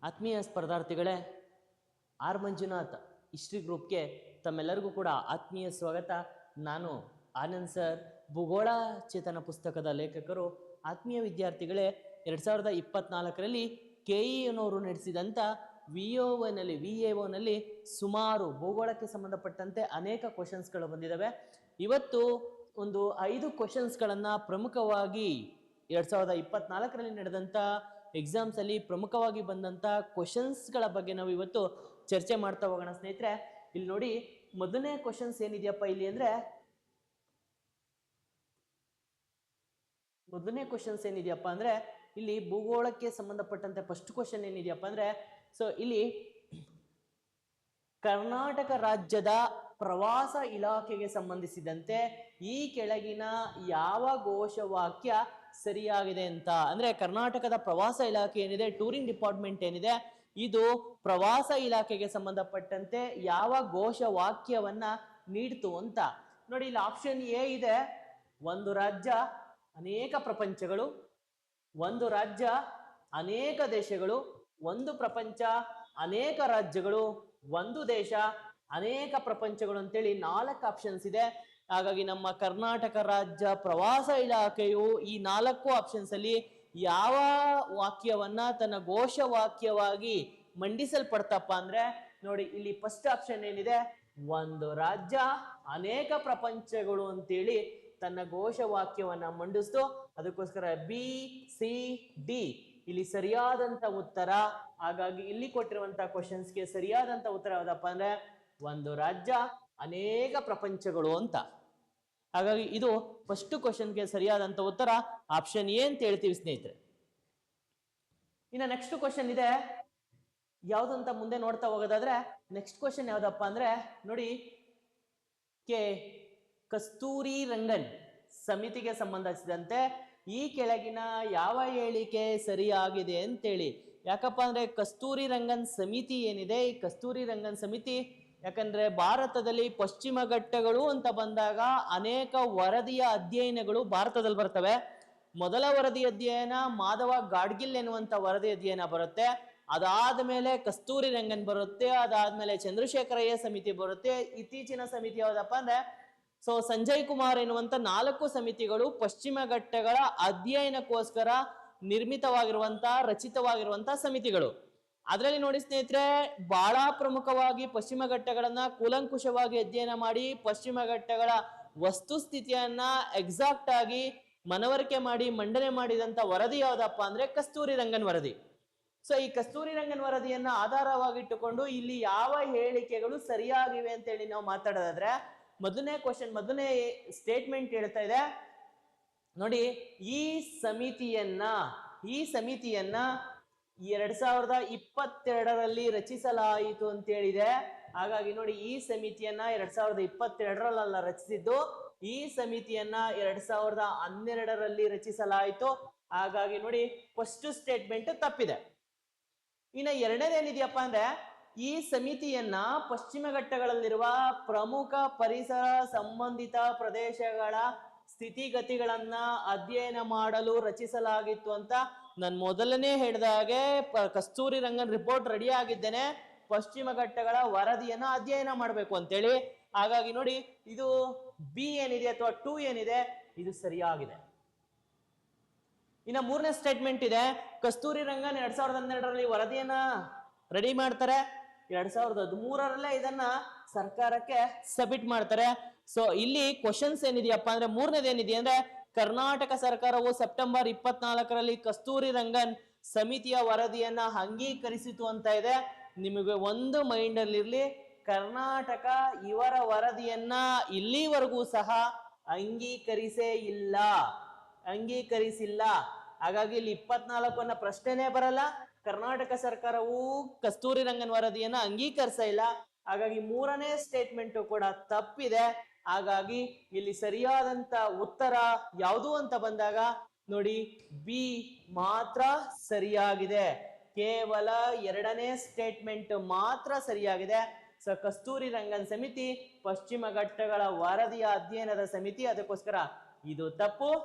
ಆತ್ಮೀಯ ಸ್ಪರ್ಧಾರ್ಥಿಗಳೇ, R Manjunath history ಗ್ರೂಪ್ಗೆ ತಮ್ಮೆಲ್ಲರಿಗೂ ಕೂಡ ಆತ್ಮೀಯ ಸ್ವಾಗತ. ನಾನು ಆನಂದ್ ಸರ್, ಭೂಗೋಳ ಚೇತನ ಪುಸ್ತಕದ ಲೇಖಕರು. ಆತ್ಮೀಯ ವಿದ್ಯಾರ್ಥಿಗಳೇ, 2024ರಲ್ಲಿ KEನವರು ನಡೆಸಿದಂಥ VAOನಲ್ಲಿ ಸುಮಾರು ಭೂಗೋಳಕ್ಕೆ ಸಂಬಂಧಪಟ್ಟಂತೆ ಅನೇಕ ಕ್ವಶನ್ಸ್ಗಳು ಬಂದಿದ್ದಾವೆ. ಇವತ್ತು ಒಂದು 5 ಕ್ವಶನ್ಸ್ಗಳನ್ನು ಪ್ರಮುಖವಾಗಿ 2024ರಲ್ಲಿ ನಡೆದಂಥ ಎಕ್ಸಾಮ್ಸಲ್ಲಿ ಪ್ರಮುಖವಾಗಿ ಬಂದಂಥ ಕ್ವಶನ್ಸ್ಗಳ ಬಗ್ಗೆ ನಾವು ಇವತ್ತು ಚರ್ಚೆ ಮಾಡ್ತಾ ಹೋಗೋಣ ಸ್ನೇಹಿತರೆ. ಇಲ್ಲಿ ನೋಡಿ, ಮೊದಲನೇ ಕ್ವಶನ್ಸ್ ಏನಿದೆಯಪ್ಪ ಇಲ್ಲಿ ಅಂದರೆ, ಇಲ್ಲಿ ಭೂಗೋಳಕ್ಕೆ ಸಂಬಂಧಪಟ್ಟಂತೆ ಫಸ್ಟ್ ಕ್ವಶನ್ ಏನಿದೆಯಪ್ಪ ಅಂದರೆ, ಸೊ ಇಲ್ಲಿ ಕರ್ನಾಟಕ ರಾಜ್ಯದ ಪ್ರವಾಸ ಇಲಾಖೆಗೆ ಸಂಬಂಧಿಸಿದಂತೆ ಈ ಕೆಳಗಿನ ಯಾವ ಘೋಷವಾಕ್ಯ ಸರಿಯಾಗಿದೆ ಅಂತ. ಅಂದ್ರೆ ಕರ್ನಾಟಕದ ಪ್ರವಾಸ ಇಲಾಖೆ ಏನಿದೆ, ಟೂರಿಂಗ್ ಡಿಪಾರ್ಟ್ಮೆಂಟ್ ಏನಿದೆ, ಇದು ಪ್ರವಾಸ ಇಲಾಖೆಗೆ ಸಂಬಂಧಪಟ್ಟಂತೆ ಯಾವ ಘೋಷವಾಕ್ಯವನ್ನ ನೀಡ್ತು ಅಂತ ನೋಡಿ. ಇಲ್ಲಿ ಆಪ್ಷನ್ ಎ ಇದೆ, ಒಂದು ರಾಜ್ಯ ಅನೇಕ ಪ್ರಪಂಚಗಳು, ಒಂದು ರಾಜ್ಯ ಅನೇಕ ದೇಶಗಳು, ಒಂದು ಪ್ರಪಂಚ ಅನೇಕ ರಾಜ್ಯಗಳು, ಒಂದು ದೇಶ ಅನೇಕ ಪ್ರಪಂಚಗಳು ಅಂತೇಳಿ 4 ಆಪ್ಷನ್ಸ್ ಇದೆ. ಹಾಗಾಗಿ ನಮ್ಮ ಕರ್ನಾಟಕ ರಾಜ್ಯ ಪ್ರವಾಸ ಇಲಾಖೆಯು ಈ 4 ಆಪ್ಷನ್ಸ್ ಅಲ್ಲಿ ಯಾವ ವಾಕ್ಯವನ್ನ ತನ್ನ ಘೋಷವಾಕ್ಯವಾಗಿ ಮಂಡಿಸಲ್ಪಡ್ತಪ್ಪ ಅಂದ್ರೆ ನೋಡಿ, ಇಲ್ಲಿ ಫಸ್ಟ್ ಆಪ್ಷನ್ ಏನಿದೆ, ಒಂದು ರಾಜ್ಯ ಅನೇಕ ಪ್ರಪಂಚಗಳು ಅಂತೇಳಿ ತನ್ನ ಘೋಷವಾಕ್ಯವನ್ನ ಮಂಡಿಸ್ತು. ಅದಕ್ಕೋಸ್ಕರ BCD ಇಲ್ಲಿ ಸರಿಯಾದಂತ ಉತ್ತರ. ಹಾಗಾಗಿ ಇಲ್ಲಿ ಕೊಟ್ಟಿರುವಂತಹ ಕ್ವಶನ್ಸ್ಗೆ ಸರಿಯಾದಂತ ಉತ್ತರ ಯಾವ್ದಪ್ಪ ಅಂದ್ರೆ ಒಂದು ರಾಜ್ಯ ಅನೇಕ ಪ್ರಪಂಚಗಳು ಅಂತ. ಹಾಗಾಗಿ ಇದು ಫಸ್ಟ್ ಕ್ವಶನ್ಗೆ ಸರಿಯಾದಂತ ಉತ್ತರ ಆಪ್ಷನ್ ಎ ಅಂತ ಹೇಳ್ತೀವಿ ಸ್ನೇಹಿತರೆ. ಇನ್ನು ನೆಕ್ಸ್ಟ್ ಕ್ವಶನ್ ಇದೆ, ಯಾವ್ದಂತ ಮುಂದೆ ನೋಡ್ತಾ ಹೋಗೋದಾದ್ರೆ ನೆಕ್ಸ್ಟ್ ಕ್ವಶನ್ ಯಾವ್ದಪ್ಪ ಅಂದ್ರೆ ನೋಡಿ, ಕಸ್ತೂರಿ ರಂಗನ್ ಸಮಿತಿಗೆ ಸಂಬಂಧಿಸಿದಂತೆ ಈ ಕೆಳಗಿನ ಯಾವ ಹೇಳಿಕೆ ಸರಿಯಾಗಿದೆ ಅಂತೇಳಿ. ಯಾಕಪ್ಪ ಅಂದ್ರೆ ಕಸ್ತೂರಿ ರಂಗನ್ ಸಮಿತಿ ಏನಿದೆ, ಈ ಕಸ್ತೂರಿ ರಂಗನ್ ಸಮಿತಿ ಯಾಕಂದ್ರೆ ಭಾರತದಲ್ಲಿ ಪಶ್ಚಿಮ ಘಟ್ಟಗಳು ಅಂತ ಬಂದಾಗ ಅನೇಕ ವರದಿಯ ಅಧ್ಯಯನಗಳು ಭಾರತದಲ್ಲಿ ಬರ್ತವೆ. ಮೊದಲ ವರದಿ ಅಧ್ಯಯನ ಮಾಧವ ಗಾಡ್ಗಿಲ್ ಎನ್ನುವಂತ ವರದಿ ಅಧ್ಯಯನ ಬರುತ್ತೆ. ಅದಾದ ಮೇಲೆ ಕಸ್ತೂರಿ ರಂಗನ್ ಬರುತ್ತೆ. ಅದಾದ್ಮೇಲೆ ಚಂದ್ರಶೇಖರಯ್ಯ ಸಮಿತಿ ಬರುತ್ತೆ. ಇತ್ತೀಚಿನ ಸಮಿತಿ ಯಾವ್ದಪ್ಪ ಅಂದ್ರೆ ಸಂಜಯ್ ಕುಮಾರ್ ಎನ್ನುವಂತ 4 ಸಮಿತಿಗಳು ಪಶ್ಚಿಮ ಘಟ್ಟಗಳ ಅಧ್ಯಯನಕ್ಕೋಸ್ಕರ ರಚಿತವಾಗಿರುವಂತ ಸಮಿತಿಗಳು. ಅದರಲ್ಲಿ ನೋಡಿ ಸ್ನೇಹಿತರೆ, ಬಹಳ ಪ್ರಮುಖವಾಗಿ ಪಶ್ಚಿಮ ಘಟ್ಟಗಳನ್ನ ಕೂಲಂಕುಷವಾಗಿ ಅಧ್ಯಯನ ಮಾಡಿ ಪಶ್ಚಿಮ ಘಟ್ಟಗಳ ವಸ್ತುಸ್ಥಿತಿಯನ್ನ ಎಕ್ಸಾಕ್ಟ್ ಆಗಿ ಮನವರಿಕೆ ಮಾಡಿ ಮಂಡನೆ ಮಾಡಿದಂತ ವರದಿ ಯಾವ್ದಪ್ಪ ಅಂದ್ರೆ ಕಸ್ತೂರಿ ರಂಗನ್ ವರದಿ. ಸೊ ಈ ಕಸ್ತೂರಿ ರಂಗನ್ ವರದಿಯನ್ನ ಆಧಾರವಾಗಿಟ್ಟುಕೊಂಡು ಇಲ್ಲಿ ಯಾವ ಹೇಳಿಕೆಗಳು ಸರಿಯಾಗಿವೆ ಅಂತೇಳಿ ನಾವು ಮಾತಾಡೋದಾದ್ರೆ, ಮೊದಲನೇ ಸ್ಟೇಟ್ಮೆಂಟ್ ಹೇಳ್ತಾ ಇದೆ ನೋಡಿ, ಈ ಸಮಿತಿಯನ್ನ 2022ರಲ್ಲಿ ರಚಿಸಲಾಯಿತು ಅಂತ ಹೇಳಿದೆ. ಹಾಗಾಗಿ ನೋಡಿ, ಈ ಸಮಿತಿಯನ್ನ 2022ರಲ್ಲ ರಚಿಸಿದ್ದು, ಈ ಸಮಿತಿಯನ್ನ 2012ರಲ್ಲಿ ರಚಿಸಲಾಯಿತು. ಹಾಗಾಗಿ ನೋಡಿ, ಫಸ್ಟ್ ಸ್ಟೇಟ್ಮೆಂಟ್ ತಪ್ಪಿದೆ. ಇನ್ನು ಎರಡನೇದೇನಿದೆಯಪ್ಪ ಅಂದ್ರೆ, ಈ ಸಮಿತಿಯನ್ನ ಪಶ್ಚಿಮ ಘಟ್ಟಗಳಲ್ಲಿರುವ ಪ್ರಮುಖ ಪರಿಸರ ಸಂಬಂಧಿತ ಪ್ರದೇಶಗಳ ಸ್ಥಿತಿಗತಿಗಳನ್ನ ಅಧ್ಯಯನ ಮಾಡಲು ರಚಿಸಲಾಗಿತ್ತು ಅಂತ ನಾನು ಮೊದಲನೇ ಹೇಳಿದ ಹಾಗೆ ಕಸ್ತೂರಿ ರಂಗನ್ ರಿಪೋರ್ಟ್ ರೆಡಿ ಆಗಿದ್ದೇನೆ, ಪಶ್ಚಿಮ ಘಟ್ಟಗಳ ವರದಿಯನ್ನ ಅಧ್ಯಯನ ಮಾಡಬೇಕು ಅಂತೇಳಿ. ಹಾಗಾಗಿ ನೋಡಿ, ಇದು ಬಿ ಏನಿದೆ ಅಥವಾ 2 ಏನಿದೆ ಇದು ಸರಿಯಾಗಿದೆ. ಇನ್ನು ಮೂರನೇ ಸ್ಟೇಟ್ಮೆಂಟ್ ಇದೆ, ಕಸ್ತೂರಿ ರಂಗನ್ 2012ರಲ್ಲಿ ವರದಿಯನ್ನ ರೆಡಿ ಮಾಡ್ತಾರೆ, 2013ರಲ್ಲೇ ಇದನ್ನ ಸರ್ಕಾರಕ್ಕೆ ಸಬ್ಮಿಟ್ ಮಾಡ್ತಾರೆ. ಸೊ ಇಲ್ಲಿ ಕ್ವಶನ್ಸ್ ಏನಿದೆಯಪ್ಪ ಅಂದ್ರೆ, ಮೂರನೇದೇನಿದೆ ಅಂದ್ರೆ, ಕರ್ನಾಟಕ ಸರ್ಕಾರವು ಸೆಪ್ಟೆಂಬರ್ 24ರಲ್ಲಿ ಕಸ್ತೂರಿ ರಂಗನ್ ಸಮಿತಿಯ ವರದಿಯನ್ನ ಅಂಗೀಕರಿಸಿತು ಅಂತ ಇದೆ. ನಿಮಗೆ ಒಂದು ಮೈಂಡ್ ಅಲ್ಲಿ ಇರ್ಲಿ, ಕರ್ನಾಟಕ ಇವರ ವರದಿಯನ್ನ ಇಲ್ಲಿವರೆಗೂ ಸಹ ಅಂಗೀಕರಿಸಿಲ್ಲ. ಹಾಗಾಗಿ ಇಲ್ಲಿ 24 ಪ್ರಶ್ನೆನೇ ಬರಲ್ಲ. ಕರ್ನಾಟಕ ಸರ್ಕಾರವು ಕಸ್ತೂರಿ ರಂಗನ್ ವರದಿಯನ್ನ ಅಂಗೀಕರಿಸಿಲ್ಲ. ಹಾಗಾಗಿ ಮೂರನೇ ಸ್ಟೇಟ್ಮೆಂಟ್ ಕೂಡ ತಪ್ಪಿದೆ. ಹಾಗಾಗಿ ಇಲ್ಲಿ ಸರಿಯಾದಂತ ಉತ್ತರ ಯಾವುದು ಅಂತ ಬಂದಾಗ ನೋಡಿ, ಬಿ ಮಾತ್ರ ಸರಿಯಾಗಿದೆ. ಕೇವಲ ಎರಡನೇ ಸ್ಟೇಟ್ಮೆಂಟ್ ಮಾತ್ರ ಸರಿಯಾಗಿದೆ. ಸೊ ಕಸ್ತೂರಿ ರಂಗನ್ ಸಮಿತಿ ಪಶ್ಚಿಮ ಘಟ್ಟಗಳ ವರದಿಯ ಅಧ್ಯಯನದ ಸಮಿತಿ. ಅದಕ್ಕೋಸ್ಕರ ಇದು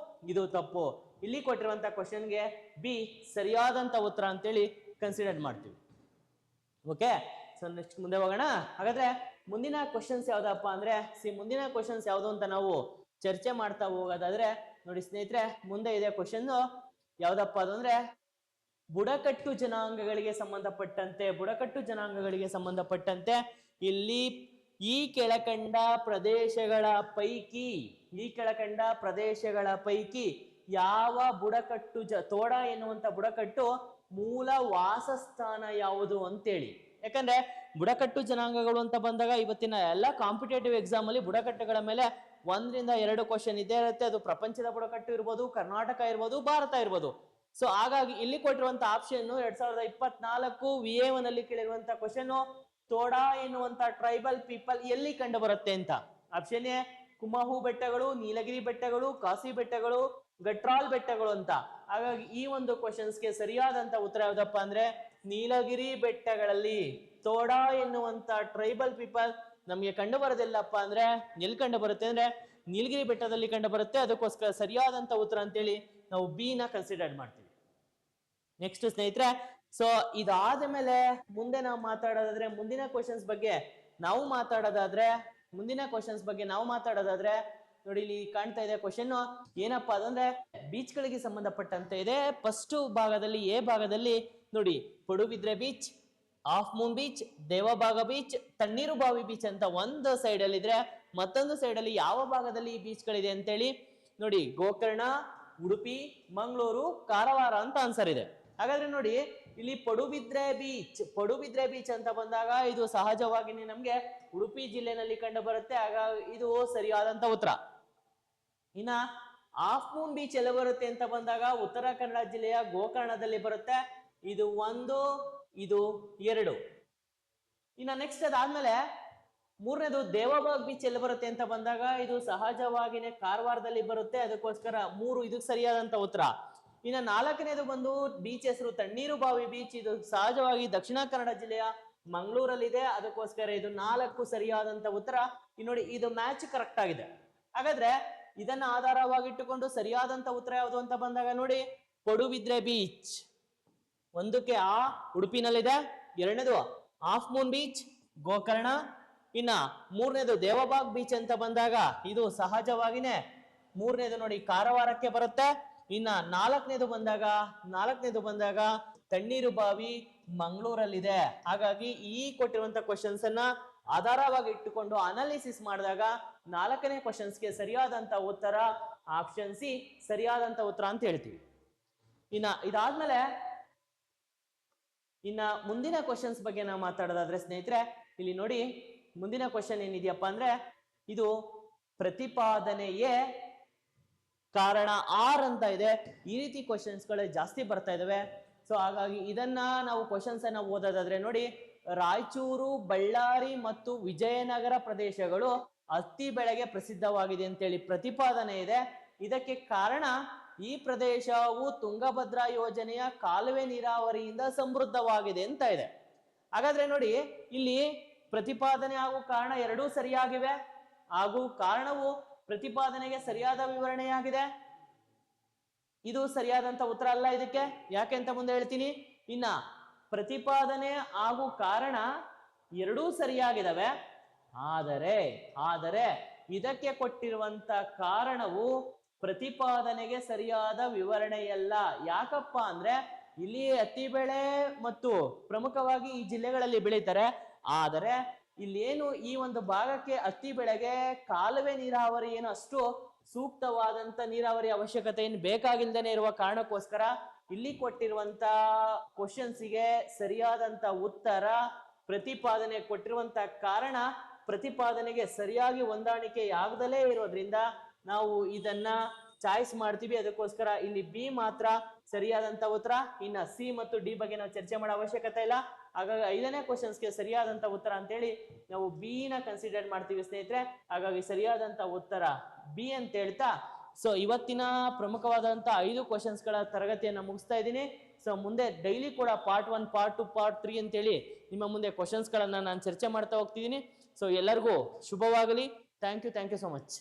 ತಪ್ಪು. ಇಲ್ಲಿ ಕೊಟ್ಟಿರುವಂತ ಕ್ವಶನ್ಗೆ ಬಿ ಸರಿಯಾದಂತ ಉತ್ತರ ಅಂತೇಳಿ ಕನ್ಸಿಡರ್ ಮಾಡ್ತೀವಿ. ಓಕೆ. ಸೊ ನೆಕ್ಸ್ಟ್ ಮುಂದೆ ಹೋಗೋಣ. ಹಾಗಾದ್ರೆ ಮುಂದಿನ ಕ್ವಶನ್ಸ್ ಯಾವ್ದಪ್ಪ ಅಂದ್ರೆ ಮುಂದಿನ ಕ್ವಶನ್ಸ್ ಯಾವ್ದು ಅಂತ ನಾವು ಚರ್ಚೆ ಮಾಡ್ತಾ ಹೋಗೋದಾದ್ರೆ ನೋಡಿ ಸ್ನೇಹಿತರೆ, ಮುಂದೆ ಇದೆ ಕ್ವಶನ್ ಯಾವ್ದಪ್ಪ ಅದು ಅಂದ್ರೆ ಬುಡಕಟ್ಟು ಜನಾಂಗಗಳಿಗೆ ಸಂಬಂಧಪಟ್ಟಂತೆ ಇಲ್ಲಿ ಈ ಕೆಳಕಂಡ ಪ್ರದೇಶಗಳ ಪೈಕಿ ಯಾವ ಬುಡಕಟ್ಟು ತೋಡ ಎನ್ನುವಂತ ಬುಡಕಟ್ಟು ಮೂಲ ವಾಸಸ್ಥಾನ ಯಾವುದು ಅಂತೇಳಿ. ಯಾಕಂದ್ರೆ ಬುಡಕಟ್ಟು ಜನಾಂಗಗಳು ಅಂತ ಬಂದಾಗ ಇವತ್ತಿನ ಎಲ್ಲ ಕಾಂಪಿಟೇಟಿವ್ ಎಕ್ಸಾಮ್ ಅಲ್ಲಿ ಬುಡಕಟ್ಟುಗಳ ಮೇಲೆ 1 ರಿಂದ 2 ಕ್ವಶನ್ ಇದ್ದೇ ಇರುತ್ತೆ. ಅದು ಪ್ರಪಂಚದ ಬುಡಕಟ್ಟು ಇರ್ಬೋದು, ಕರ್ನಾಟಕ ಇರ್ಬೋದು, ಭಾರತ ಇರ್ಬೋದು. ಸೊ ಹಾಗಾಗಿ ಇಲ್ಲಿ ಕೊಟ್ಟಿರುವಂತ ಆಪ್ಷನ್ 2024 VA1 ಅಲ್ಲಿ ಕೇಳಿರುವಂತ ಕ್ವಶನ್ ತೋಡಾ ಎನ್ನುವಂತ ಟ್ರೈಬಲ್ ಪೀಪಲ್ ಎಲ್ಲಿ ಕಂಡು ಬರುತ್ತೆ ಅಂತ. ಆಪ್ಷನ್ ಎ ಕುಮಾಹು ಬೆಟ್ಟಗಳು, ನೀಲಗಿರಿ ಬೆಟ್ಟಗಳು, ಕಾಸಿ ಬೆಟ್ಟಗಳು, ಗಟ್ರಾಲ್ ಬೆಟ್ಟಗಳು ಅಂತ. ಹಾಗಾಗಿ ಈ ಒಂದು ಕ್ವಶನ್ಸ್ಗೆ ಸರಿಯಾದಂತ ಉತ್ತರ ಯಾವ್ದಪ್ಪ ಅಂದ್ರೆ ನೀಲಗಿರಿ ಬೆಟ್ಟಗಳಲ್ಲಿ ತೋಡಾ ಎನ್ನುವಂತ ಟ್ರೈಬಲ್ ಪೀಪಲ್ ನಮ್ಗೆ ಕಂಡು ಬರೋದಿಲ್ಲಪ್ಪ ಅಂದ್ರೆ ಎಲ್ಲಿ ಕಂಡು ಬರುತ್ತೆ ಅಂದ್ರೆ ನೀಲಗಿರಿ ಬೆಟ್ಟದಲ್ಲಿ ಕಂಡು ಬರುತ್ತೆ. ಅದಕ್ಕೋಸ್ಕರ ಸರಿಯಾದಂತ ಉತ್ತರ ಅಂತೇಳಿ ನಾವು ಬಿ ನ ಕನ್ಸಿಡರ್ ಮಾಡ್ತೀವಿ. ನೆಕ್ಸ್ಟ್ ಸ್ನೇಹಿತರೆ, ಸೊ ಇದಾದ ಮೇಲೆ ಮುಂದೆ ನಾವು ಮಾತಾಡೋದಾದ್ರೆ ಮುಂದಿನ ಕ್ವಶನ್ಸ್ ಬಗ್ಗೆ ನಾವು ಮಾತಾಡೋದಾದ್ರೆ ನೋಡಿ ಇಲ್ಲಿ ಕಾಣ್ತಾ ಇದೆ ಕ್ವಶನ್ ಏನಪ್ಪಾ ಅದಂದ್ರೆ ಬೀಚ್ ಗಳಿಗೆ ಸಂಬಂಧಪಟ್ಟಂತೆ ಇದೆ. ಫಸ್ಟ್ ಭಾಗದಲ್ಲಿ ಎ ಭಾಗದಲ್ಲಿ ನೋಡಿ Padubidri beach, half moon beach, Devbagh beach, Thannirbhavi beach ಅಂತ ಒಂದು ಸೈಡ್ ಅಲ್ಲಿ ಇದ್ರೆ ಮತ್ತೊಂದು ಸೈಡ್ ಅಲ್ಲಿ ಯಾವ ಭಾಗದಲ್ಲಿ ಈ ಬೀಚ್ ಗಳಿದೆ ಅಂತೇಳಿ ನೋಡಿ ಗೋಕರ್ಣ, ಉಡುಪಿ, ಮಂಗಳೂರು, ಕಾರವಾರ ಅಂತ ಆನ್ಸರ್ ಇದೆ. ಹಾಗಾದ್ರೆ ನೋಡಿ ಇಲ್ಲಿ ಪಡುಬಿದ್ರೆ ಬೀಚ್ ಅಂತ ಬಂದಾಗ ಇದು ಸಹಜವಾಗಿನೇ ನಮ್ಗೆ ಉಡುಪಿ ಜಿಲ್ಲೆನಲ್ಲಿ ಕಂಡು ಬರುತ್ತೆ. ಹಾಗಾಗಿ ಇದು ಸರಿಯಾದಂತ ಉತ್ತರ. ಇನ್ನ ಹಾಫ್ ಮೂನ್ ಬೀಚ್ ಎಲ್ಲ ಬರುತ್ತೆ ಅಂತ ಬಂದಾಗ ಉತ್ತರ ಕನ್ನಡ ಜಿಲ್ಲೆಯ ಗೋಕರ್ಣದಲ್ಲಿ ಬರುತ್ತೆ. ಇದು 1, ಇದು 2. ಇನ್ನ ನೆಕ್ಸ್ಟ್ ಅದಾದ್ಮೇಲೆ ಮೂರನೇದು ದೇವಬಾಗ್ ಬೀಚ್ ಎಲ್ಲಿ ಬರುತ್ತೆ ಅಂತ ಬಂದಾಗ ಇದು ಸಹಜವಾಗಿನೇ ಕಾರವಾರದಲ್ಲಿ ಬರುತ್ತೆ. ಅದಕ್ಕೋಸ್ಕರ 3 ಇದಕ್ಕೆ ಸರಿಯಾದಂತ ಉತ್ತರ. ಇನ್ನು 4ನೇದು ಬಂದು ಬೀಚ್ ಹೆಸರು ತಣ್ಣೀರುಬಾವಿ ಬೀಚ್. ಇದು ಸಹಜವಾಗಿ ದಕ್ಷಿಣ ಕನ್ನಡ ಜಿಲ್ಲೆಯ ಮಂಗಳೂರಲ್ಲಿದೆ. ಅದಕ್ಕೋಸ್ಕರ ಇದು 4 ಸರಿಯಾದಂತ ಉತ್ತರ. ನೋಡಿ ಇದು ಮ್ಯಾಚ್ ಕರೆಕ್ಟ್ ಆಗಿದೆ. ಹಾಗಾದ್ರೆ ಇದನ್ನ ಆಧಾರವಾಗಿಟ್ಟುಕೊಂಡು ಸರಿಯಾದಂತ ಉತ್ತರ ಯಾವುದು ಅಂತ ಬಂದಾಗ ನೋಡಿ ಪಡುಬಿದ್ರೆ ಬೀಚ್ 1ಕ್ಕೆ ಆ ಉಡುಪಿನಲ್ಲಿದೆ, 2ನೇದು ಹಾಫ್ ಮೂನ್ ಬೀಚ್ ಗೋಕರ್ಣ, ಇನ್ನ 3ನೇದು ದೇವಬಾಗ್ ಬೀಚ್ ಅಂತ ಬಂದಾಗ ಇದು ಸಹಜವಾಗಿನೇ 3ನೇದು ನೋಡಿ ಕಾರವಾರಕ್ಕೆ ಬರುತ್ತೆ. ಇನ್ನ 4ನೇದು ಬಂದಾಗ ತಣ್ಣೀರುಬಾವಿ ಮಂಗಳೂರಲ್ಲಿದೆ. ಹಾಗಾಗಿ ಈ ಕೊಟ್ಟಿರುವಂತ ಕ್ವಶನ್ಸ್ ಅನ್ನ ಆಧಾರವಾಗಿ ಇಟ್ಟುಕೊಂಡು ಅನಾಲಿಸಿಸ್ ಮಾಡಿದಾಗ 4ನೇ ಕ್ವಶನ್ಸ್ಗೆ ಸರಿಯಾದಂತ ಉತ್ತರ ಆಪ್ಷನ್ ಸಿ ಸರಿಯಾದಂತ ಉತ್ತರ ಅಂತ ಹೇಳ್ತೀವಿ. ಇದಾದ್ಮೇಲೆ ಮುಂದಿನ ಕ್ವಶನ್ಸ್ ಬಗ್ಗೆ ನಾವು ಮಾತಾಡೋದಾದ್ರೆ ಸ್ನೇಹಿತರೆ ಇಲ್ಲಿ ನೋಡಿ ಮುಂದಿನ ಕ್ವಶನ್ ಏನಿದೆಯಪ್ಪ ಅಂದ್ರೆ ಇದು ಪ್ರತಿಪಾದನೆಯೇ ಕಾರಣ ಆರ್ ಅಂತ ಇದೆ. ಈ ರೀತಿ ಕ್ವಶನ್ಸ್ಗಳು ಜಾಸ್ತಿ ಬರ್ತಾ ಇದಾವೆ. ಸೊ ಹಾಗಾಗಿ ಇದನ್ನ ನಾವು ಕ್ವಶನ್ಸ್ ಅನ್ನ ಓದೋದಾದ್ರೆ ನೋಡಿ ರಾಯಚೂರು, ಬಳ್ಳಾರಿ ಮತ್ತು ವಿಜಯನಗರ ಪ್ರದೇಶಗಳು ಹತ್ತಿ ಬೆಳೆಗೆ ಪ್ರಸಿದ್ಧವಾಗಿದೆ ಅಂತೇಳಿ ಪ್ರತಿಪಾದನೆ ಇದೆ. ಇದಕ್ಕೆ ಕಾರಣ ಈ ಪ್ರದೇಶವು ತುಂಗಭದ್ರಾ ಯೋಜನೆಯ ಕಾಲುವೆ ನೀರಾವರಿಯಿಂದ ಸಮೃದ್ಧವಾಗಿದೆ ಅಂತ ಇದೆ. ಹಾಗಾದ್ರೆ ನೋಡಿ ಇಲ್ಲಿ ಪ್ರತಿಪಾದನೆ ಹಾಗೂ ಕಾರಣ ಎರಡೂ ಸರಿಯಾಗಿವೆ ಹಾಗೂ ಕಾರಣವು ಪ್ರತಿಪಾದನೆಗೆ ಸರಿಯಾದ ವಿವರಣೆಯಾಗಿದೆ. ಇದು ಸರಿಯಾದಂತ ಉತ್ತರ ಅಲ್ಲ ಇದಕ್ಕೆ. ಯಾಕೆ ಅಂತ ಮುಂದೆ ಹೇಳ್ತೀನಿ. ಇನ್ನ ಪ್ರತಿಪಾದನೆ ಹಾಗೂ ಕಾರಣ ಎರಡೂ ಸರಿಯಾಗಿದ್ದಾವೆ. ಆದರೆ ಇದಕ್ಕೆ ಕೊಟ್ಟಿರುವಂತ ಕಾರಣವು ಪ್ರತಿಪಾದನೆಗೆ ಸರಿಯಾದ ವಿವರಣೆಯಲ್ಲ. ಯಾಕಪ್ಪ ಅಂದ್ರೆ ಇಲ್ಲಿ ಹತ್ತಿ ಬೆಳೆ ಮತ್ತು ಪ್ರಮುಖವಾಗಿ ಈ ಜಿಲ್ಲೆಗಳಲ್ಲಿ ಬೆಳೀತಾರೆ. ಆದರೆ ಇಲ್ಲೇನು ಈ ಒಂದು ಭಾಗಕ್ಕೆ ಹತ್ತಿ ಬೆಳೆಗೆ ಕಾಲುವೆ ನೀರಾವರಿ ಏನು ಅಷ್ಟು ಸೂಕ್ತವಾದಂತ ನೀರಾವರಿ ಅವಶ್ಯಕತೆ ಏನು ಬೇಕಾಗಿಲ್ದೇನೆ ಇರುವ ಕಾರಣಕ್ಕೋಸ್ಕರ ಇಲ್ಲಿ ಕೊಟ್ಟಿರುವಂತ ಕ್ವಶನ್ಸ್ಗೆ ಸರಿಯಾದಂತ ಉತ್ತರ ಪ್ರತಿಪಾದನೆ ಕೊಟ್ಟಿರುವಂತ ಕಾರಣ ಪ್ರತಿಪಾದನೆಗೆ ಸರಿಯಾಗಿ ಹೊಂದಾಣಿಕೆ ಆಗದಲೇ ಇರೋದ್ರಿಂದ ನಾವು ಇದನ್ನ ಚಾಯ್ಸ್ ಮಾಡ್ತೀವಿ. ಅದಕ್ಕೋಸ್ಕರ ಇಲ್ಲಿ ಬಿ ಮಾತ್ರ ಸರಿಯಾದಂತ ಉತ್ತರ. ಇನ್ನ ಸಿ ಮತ್ತು ಡಿ ಬಗ್ಗೆ ನಾವು ಚರ್ಚೆ ಮಾಡೋ ಅವಶ್ಯಕತೆ ಇಲ್ಲ. ಹಾಗಾಗಿ 5ನೇ ಕ್ವಶನ್ಸ್ಗೆ ಸರಿಯಾದಂತ ಉತ್ತರ ಅಂತೇಳಿ ನಾವು ಬಿ ನ ಕನ್ಸಿಡರ್ ಮಾಡ್ತೀವಿ ಸ್ನೇಹಿತರೆ. ಹಾಗಾಗಿ ಸರಿಯಾದಂತ ಉತ್ತರ ಬಿ ಅಂತ ಹೇಳ್ತಾ ಸೊ ಇವತ್ತಿನ ಪ್ರಮುಖವಾದಂತ 5 ಕ್ವಶನ್ಸ್ಗಳ ತರಗತಿಯನ್ನ ಮುಗಿಸ್ತಾ ಇದ್ದೀನಿ. ಸೊ ಮುಂದೆ ಡೈಲಿ ಕೂಡ ಪಾರ್ಟ್ 1, ಪಾರ್ಟ್ 2, ಪಾರ್ಟ್ 3 ಅಂತೇಳಿ ನಿಮ್ಮ ಮುಂದೆ ಕ್ವಶನ್ಸ್ಗಳನ್ನ ನಾನು ಚರ್ಚೆ ಮಾಡ್ತಾ ಹೋಗ್ತಿದ್ದೀನಿ. ಸೊ ಎಲ್ಲರಿಗೂ ಶುಭವಾಗಲಿ. Thank you so much.